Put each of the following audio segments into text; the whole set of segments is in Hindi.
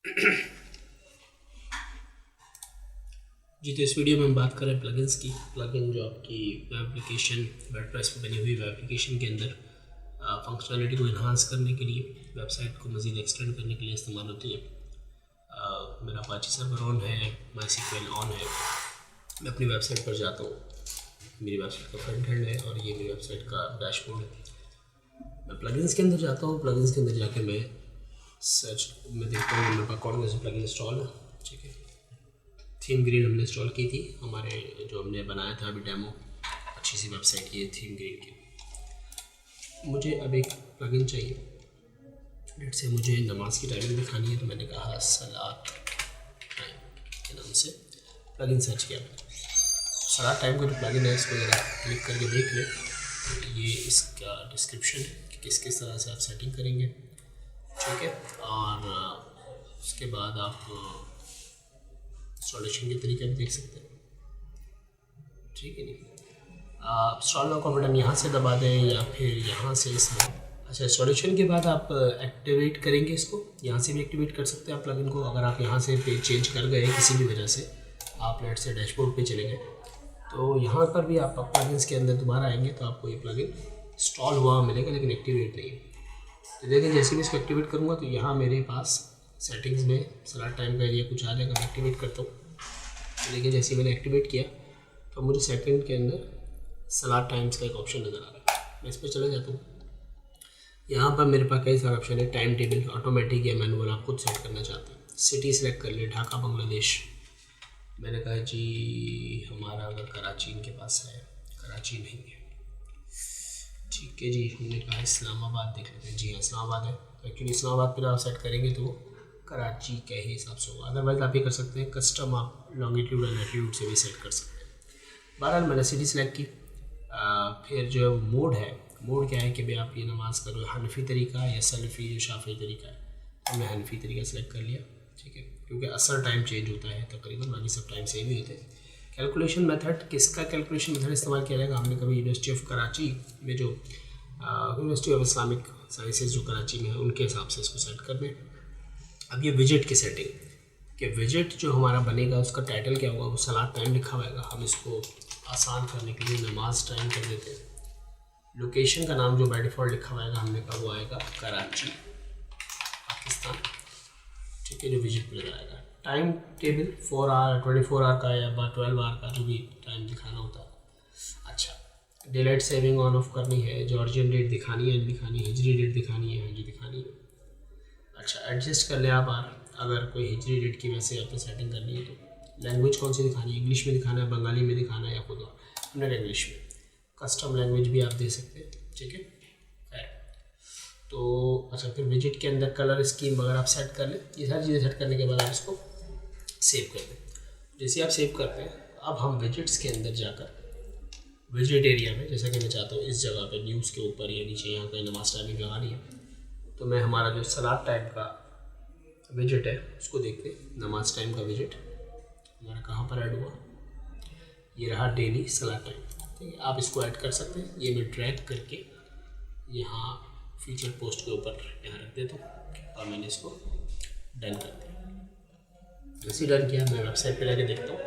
जी, तो इस वीडियो में हम बात करें प्लगइन्स की। प्लगइन जो आपकी वेब एप्लीकेशन, वर्डप्रेस पर बनी हुई वेब एप्लीकेशन के अंदर फंक्शनलिटी को इन्हांस करने के लिए, वेबसाइट को मज़ीद एक्सटेंड करने के लिए इस्तेमाल होती है। मेरा अपाची सर्वर ऑन है, माईएसक्यूएल ऑन है। मैं अपनी वेबसाइट पर जाता हूँ, मेरी वेबसाइट का फ्रंट एंड है और ये मेरी वेबसाइट का डैशबोर्ड है। मैं प्लगइन्स के अंदर जाता हूँ, प्लगइन्स के अंदर जाके मैं देखता हूँ मेरे पास कौन से प्लगइन इंस्टॉल है। ठीक है, थीम ग्रीन हमने इंस्टॉल की थी, हमारे जो हमने बनाया था अभी डेमो, अच्छी सी वेबसाइट ये थीम ग्रीन की। मुझे अब एक प्लगइन चाहिए, डेट से मुझे नमाज की टाइमिंग दिखानी है, तो मैंने कहा सलात टाइम के नाम से प्लगइन सर्च किया। सलात टाइम का जो प्लगइन है इसको ज़रा क्लिक करके देख लें। ये इसका डिस्क्रिप्शन है कि किस किस तरह से आप सेटिंग करेंगे। ठीक है, और उसके बाद आप इंस्टॉलेशन के तरीके भी देख सकते हैं। ठीक है, नहीं इंस्टॉल नाउ का बटन यहाँ से दबा दें या फिर यहाँ से इसमें। अच्छा, इंस्टॉलेशन के बाद आप एक्टिवेट करेंगे इसको, यहाँ से भी एक्टिवेट कर सकते हैं आप प्लगइन को। अगर आप यहाँ से पेज चेंज कर गए किसी भी वजह से, आप लेट से डैशबोर्ड पे चले गए, तो यहाँ पर भी आप प्लगइन्स के अंदर दोबारा आएंगे तो आपको ये प्लगइन इंस्टॉल हुआ मिलेगा, लेकिन एक्टिवेट नहीं। तो देखिए, जैसे भी इसको एक्टिवेट करूँगा तो यहाँ मेरे पास सेटिंग्स में सलात टाइम का एरिया कुछ आ जाएगा। मैं एक्टिवेट करता हूँ, तो देखिए जैसे मैंने एक्टिवेट किया तो मुझे सेकंड के अंदर सलात टाइम्स का एक ऑप्शन नज़र आ रहा है। मैं इस पर चले जाता हूँ। यहाँ पर मेरे पास कई सारे ऑप्शन है, टाइम टेबल, ऑटोमेटिक या मैनुअल, आप खुद सेट करना चाहते हैं। सिटी सेलेक्ट कर ले, ढाका बांग्लादेश। मैंने कहा जी हमारा अगर कराची इनके पास है, कराची नहीं है। ठीक है जी, हमने कहा इस्लामाबाद देख लेते हैं। जी हाँ, इस्लामाबाद है। तो एक्चुअली इस्लामाबाद पर आप सेट करेंगे तो कराची के ही हिसाब से होगा। अदरवाइज़ आप ये कर सकते हैं, कस्टम आप लॉन्गिट्यूड और लैटिट्यूड से भी सेट कर सकते हैं। बहरहाल मैंने सिटी सेलेक्ट की। फिर जो मोड है, मोड क्या है कि भाई आप ये नमाज़ कर रहे हो हनफी तरीका या सलफ़ी जो शाफ़ी तरीका है, तो मैं हनफी तरीका सेलेक्ट कर लिया। ठीक है, क्योंकि असर टाइम चेंज होता है तकरीबन, बाकी सब टाइम सेम ही होते हैं। कैलकुलेशन मेथड, किसका कैलकुलेशन मेथड इस्तेमाल किया जाएगा? हमने कभी यूनिवर्सिटी ऑफ कराची में जो यूनिवर्सिटी ऑफ इस्लामिक साइंसेज जो कराची में है उनके हिसाब से इसको सेट कर दें। अब ये विजिट की सेटिंग, कि विजिट जो हमारा बनेगा उसका टाइटल क्या होगा, वो सलात टाइम लिखा होगा। हम इसको आसान करने के लिए नमाज टाइम कर देते हैं। लोकेशन का नाम जो बाय डिफ़ॉल्ट लिखा होगा हमने कहा वो आएगा कराची पाकिस्तान। ठीक है, जो विजिट पर नजर आएगा। टाइम टेबल 4 आवर, 24 आवर का या 12 आवर का, जो भी टाइम दिखाना होता है। अच्छा, डेलाइट सेविंग ऑन ऑफ करनी है, जॉर्जियन डेट दिखानी है, दिखानी है, हिजरी डेट दिखानी है, जी दिखानी है। अच्छा, एडजस्ट कर ले आप अगर कोई हिजरी डेट की वैसे आपने सेटिंग करनी है तो। लैंग्वेज कौन सी दिखानी है, इंग्लिश में दिखाना है, बंगाली में दिखाना है या खुद हमने इंग्लिश में। कस्टम लैंग्वेज भी आप दे सकते हैं। ठीक है, तो अच्छा, फिर विजिट के अंदर कलर स्कीम अगर आप सेट कर लें, ये सारी चीज़ें सेट करने के बाद आप इसको सेव कर दें। जैसे आप सेव करते हैं, अब हम विजिट्स के अंदर जाकर विजिट एरिया में, जैसा कि मैं चाहता हूँ इस जगह पे न्यूज़ के ऊपर या नीचे यहाँ कहीं नमाज टाइमिंग लगानी है, तो मैं हमारा जो सलात टाइम का विजिट है उसको देखते हैं। नमाज टाइम का विजिट हमारा कहाँ पर ऐड हुआ, ये रहा डेली सलात टाइम। ठीक है, आप इसको ऐड कर सकते हैं। ये मैं ड्रैग करके यहाँ फीचर पोस्ट के ऊपर यहाँ रख देता हूँ और मैंने इसको डन कर दिया। जैसे डन किया, मैं वेबसाइट पे जाके देखता हूँ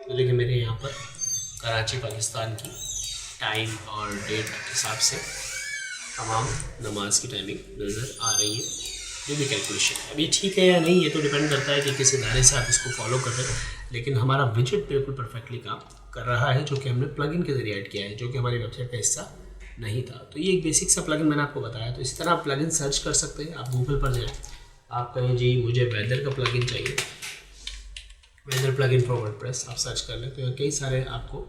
तो देखिए मेरे यहाँ पर कराची पाकिस्तान की टाइम और डेट के हिसाब से तमाम नमाज की टाइमिंग नज़र आ रही है, जो भी कैलकुलेशन है। अभी ठीक है या नहीं, ये तो डिपेंड करता है कि किस इदारे से आप इसको फॉलो कर रहे हैं, लेकिन हमारा विजिट बिल्कुल परफेक्टली काम कर रहा है, जो कि हमने प्लगइन के ज़रिए ऐड किया है, जो कि हमारी वेबसाइट का हिस्सा नहीं था। तो ये एक बेसिक सा प्लगइन मैंने आपको बताया। तो इस तरह आप प्लगइन सर्च कर सकते हैं। आप गूगल पर जाएँ, आप कहें जी मुझे वेदर का प्लगइन चाहिए, वेदर प्लगइन फॉर वर्डप्रेस, आप सर्च कर लें तो कई सारे आपको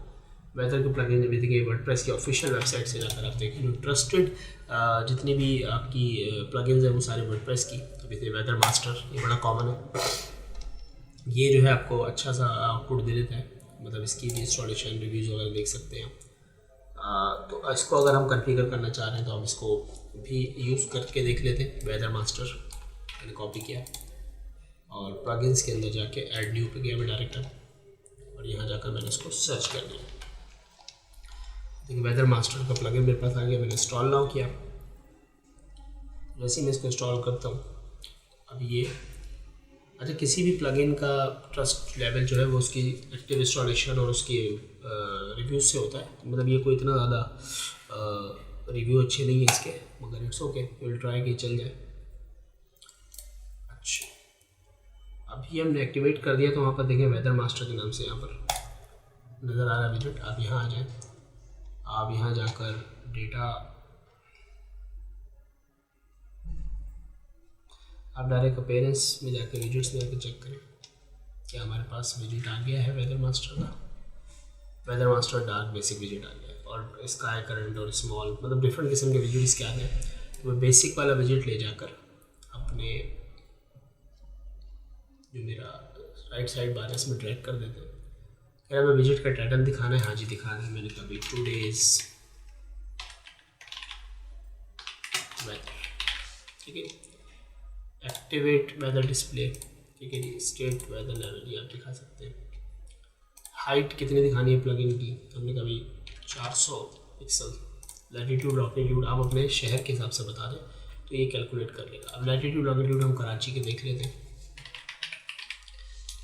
वेदर के प्लगइन भी दिखेंगे। वर्डप्रेस की ऑफिशियल वेबसाइट से जाकर आप देखें, जो ट्रस्टेड जितनी भी आपकी प्लगइन्स हैं वो सारे वर्डप्रेस की। तो जैसे वेदर मास्टर, ये बड़ा कॉमन है, ये जो है आपको अच्छा सा आउटपुट दे देता है, मतलब इसकी भी इंस्टॉलेशन रिव्यूज़ वगैरह देख सकते हैं। तो इसको अगर हम कॉन्फ़िगर करना चाह रहे हैं तो हम इसको भी यूज़ करके देख लेते हैं। वेदर मास्टर मैंने कॉपी किया और प्लगइन्स के अंदर जाके ऐड न्यू पे गया मैं डायरेक्ट, और यहाँ जाकर मैंने इसको सर्च कर दिया। देखिए वेदर मास्टर का प्लगइन मेरे पास आ गया, मैंने इंस्टॉल नाउ किया। जैसे ही मैं इसको इंस्टॉल करता हूँ, अब ये अच्छा, किसी भी प्लगइन का ट्रस्ट लेवल जो है वो उसकी एक्टिव इंस्टॉलेशन और उसकी रिव्यूज से होता है। मतलब ये कोई इतना ज़्यादा रिव्यू अच्छे नहीं है इसके, मगर इट्स ओके, विल ट्राई कि चल जाए। अच्छा, अभी हमने एक्टिवेट कर दिया तो वहाँ पर देखें वेदर मास्टर के नाम से यहाँ पर नज़र आ रहा है विजिट। आप यहाँ आ जाएँ, आप यहाँ जाकर डेटा, आप डायरेक्ट अपीयरेंस में जाकर विजिट्स में जाकर चेक करें क्या हमारे पास विजिट आ गया है वेदर मास्टर का। वेदर मास्टर डार्क बेसिक विजिट आ गया है और स्काई करंट और स्मॉल, मतलब डिफरेंट किस्म के विजिट्स क्या हैं। तो वो बेसिक वाला विजिट ले जाकर अपने जो मेरा राइट साइड बार है इसमें ड्रैग कर देते हैं। क्या हमें विजिट का टाइटल दिखाना है? हाँ जी दिखाना है। मैंने कभी 2 days वेदर, ठीक है। एक्टिवेट वेदर डिस्प्ले, ठीक है जी। स्टेट वेदर लेवल ये आप दिखा सकते हैं। हाइट कितनी दिखानी है प्लगइन की? हमने कभी 400 पिक्सल। लैटिट्यूड लॉन्गिट्यूड आप अपने शहर के हिसाब से बता दें तो ये कैलकुलेट कर लेगा। अब लैटिट्यूड लॉन्गिट्यूड हम कराची के देख लेते हैं।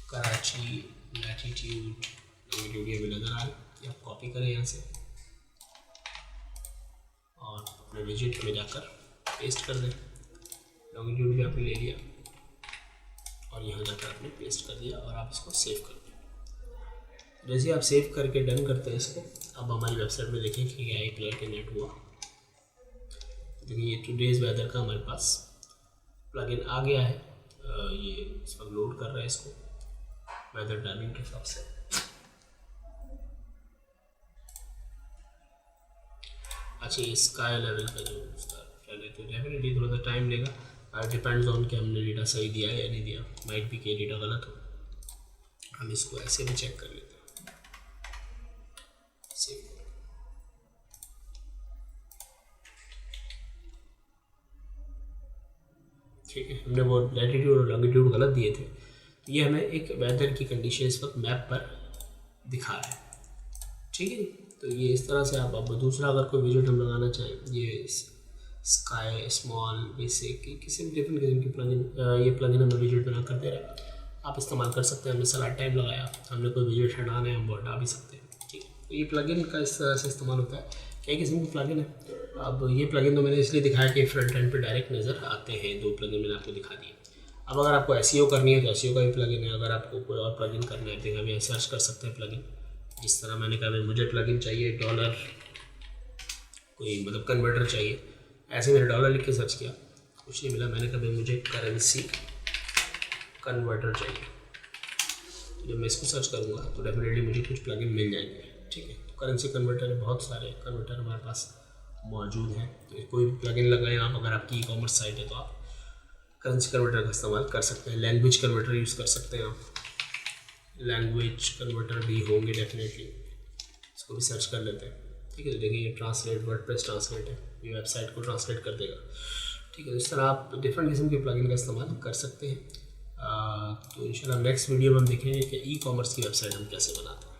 कराची लैटिट्यूड लॉन्गिट्यूड ये भी नज़र आ रहा है, आप कॉपी करें यहाँ से और अपने विजिट में जाकर पेस्ट कर दें। लॉन्गिट्यूड भी आपने ले लिया और यहाँ जाकर आपने पेस्ट कर दिया और आप इसको सेव कर दें। जैसे आप सेव करके डन करते हैं इसको, अब हमारी वेबसाइट में देखें कि क्या एक प्लेयर जनरेट हुआ। देखिए ये 2 days वेदर का हमारे पास प्लगइन आ गया है। ये इस वक्त लोड कर रहा है इसको वेदर टाइमिंग के हिसाब से। अच्छा, ये स्काई लेवल का जो उसका तो डेफिनेटली थोड़ा सा टाइम लेगा, डिपेंड्स ऑन कि हमने डेटा सही दिया है या नहीं दिया। माइट भी कि डेटा गलत हो। हम इसको ऐसे भी चेक कर लेते हैं। सेव, ठीक है। हमने वो लैटिट्यूड और लॉन्गिट्यूड गलत दिए थे, तो ये हमें एक वेदर की कंडीशन इस वक्त मैप पर दिखा रहा है, ठीक है। तो ये इस तरह से आप दूसरा अगर कोई विजिट हम लगाना चाहें, ये स्काई स्मॉल बेसिक किसी भी डिफरेंट किस्म की प्लगइन, ये प्लगइन हमें विजिट बना कर दे रहा है, आप इस्तेमाल कर सकते हैं। हमने सारा टाइम लगाया, हमने कोई विजिट हटाना है हम वो हटा भी सकते हैं, ठीक है। तो ये प्लगइन का इस तरह से इस्तेमाल होता है। कई किस्म की प्लगइन है। अब ये प्लगइन तो मैंने इसलिए दिखाया कि फ्रंट एंड पे डायरेक्ट नज़र आते हैं। 2 प्लगइन मैंने आपको दिखा दिए। अब अगर आपको एसईओ करनी है तो एसईओ का भी प्लगइन है। अगर आपको कोई और प्लगइन करना है तो हम यहाँ सर्च कर सकते हैं प्लगइन। जिस तरह मैंने कहा मुझे प्लगइन चाहिए डॉलर, कोई मतलब कन्वर्टर चाहिए, ऐसे मैंने डॉलर लिख के सर्च किया, कुछ नहीं मिला। मैंने कहा मुझे करेंसी कन्वर्टर चाहिए। जब मैं इसको सर्च करूँगा तो डेफिनेटली मुझे कुछ प्लगइन मिल जाएंगे, ठीक है। तो करेंसी कन्वर्टर, बहुत सारे कन्वर्टर हमारे पास मौजूद हैं। तो कोई प्लगइन लगाएं आप, अगर आपकी ई कॉमर्स साइट है तो आप करेंसी कन्वर्टर का इस्तेमाल कर सकते हैं। लैंग्वेज कन्वर्टर यूज़ कर सकते हैं आप, लैंग्वेज कन्वर्टर भी होंगे डेफिनेटली, इसको भी सर्च कर लेते हैं, ठीक है। तो देखिए ये ट्रांसलेट, वर्डप्रेस ट्रांसलेट है, ये वेबसाइट को ट्रांसलेट कर देगा, ठीक है। इस तरह आप डिफरेंट किस्म के प्लगइन का इस्तेमाल कर सकते हैं। तो इंशाल्लाह नेक्स्ट वीडियो में हम देखेंगे कि ई कॉमर्स की वेबसाइट हम कैसे बनाते हैं।